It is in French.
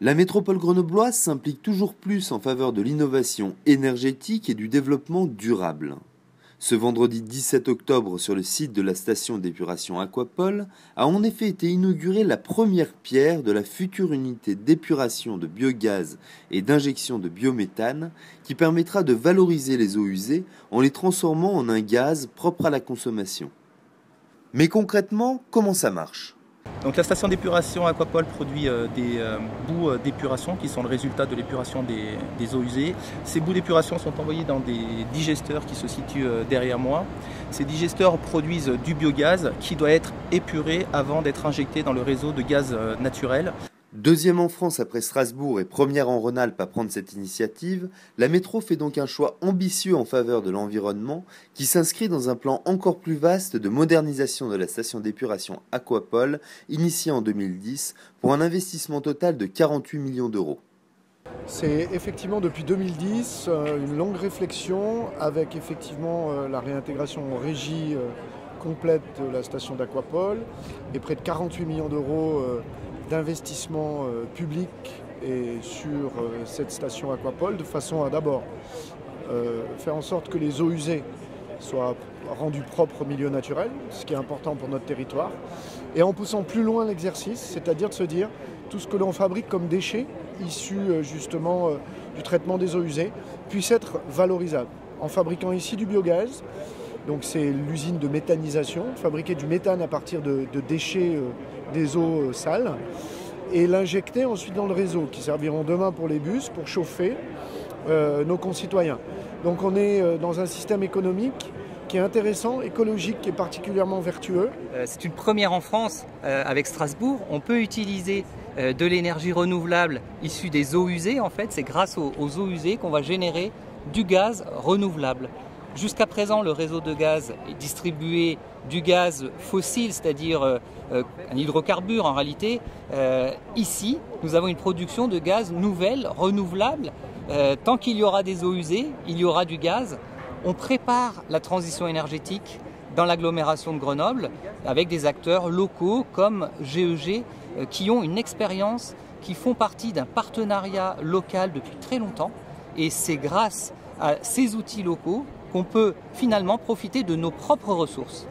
La métropole grenobloise s'implique toujours plus en faveur de l'innovation énergétique et du développement durable. Ce vendredi 17 octobre, sur le site de la station d'épuration Aquapol, a en effet été inaugurée la première pierre de la future unité d'épuration de biogaz et d'injection de biométhane qui permettra de valoriser les eaux usées en les transformant en un gaz propre à la consommation. Mais concrètement, comment ça marche ? Donc la station d'épuration Aquapol produit des bouts d'épuration qui sont le résultat de l'épuration des eaux usées. Ces bouts d'épuration sont envoyés dans des digesteurs qui se situent derrière moi. Ces digesteurs produisent du biogaz qui doit être épuré avant d'être injecté dans le réseau de gaz naturel. Deuxième en France après Strasbourg et première en Rhône-Alpes à prendre cette initiative, la métro fait donc un choix ambitieux en faveur de l'environnement qui s'inscrit dans un plan encore plus vaste de modernisation de la station d'épuration Aquapol, initié en 2010 pour un investissement total de 48 millions d'euros. C'est effectivement depuis 2010 une longue réflexion avec effectivement la réintégration en régie complète de la station d'Aquapol et près de 48 millions d'euros d'investissement public et sur cette station Aquapol de façon à d'abord faire en sorte que les eaux usées soient rendues propres au milieu naturel, ce qui est important pour notre territoire, et en poussant plus loin l'exercice, c'est-à-dire de se dire tout ce que l'on fabrique comme déchets issus justement du traitement des eaux usées puisse être valorisable. En fabriquant ici du biogaz, donc c'est l'usine de méthanisation, fabriquer du méthane à partir de déchets des eaux sales et l'injecter ensuite dans le réseau qui serviront demain pour les bus pour chauffer nos concitoyens. Donc on est dans un système économique qui est intéressant, écologique, qui est particulièrement vertueux. C'est une première en France avec Strasbourg. On peut utiliser de l'énergie renouvelable issue des eaux usées. En fait, c'est grâce aux eaux usées qu'on va générer du gaz renouvelable. Jusqu'à présent, le réseau de gaz distribuait du gaz fossile, c'est-à-dire un hydrocarbure en réalité. Ici, nous avons une production de gaz nouvelle, renouvelable. Tant qu'il y aura des eaux usées, il y aura du gaz. On prépare la transition énergétique dans l'agglomération de Grenoble avec des acteurs locaux comme GEG qui ont une expérience, qui font partie d'un partenariat local depuis très longtemps. Et c'est grâce à ces outils locaux qu'on peut finalement profiter de nos propres ressources.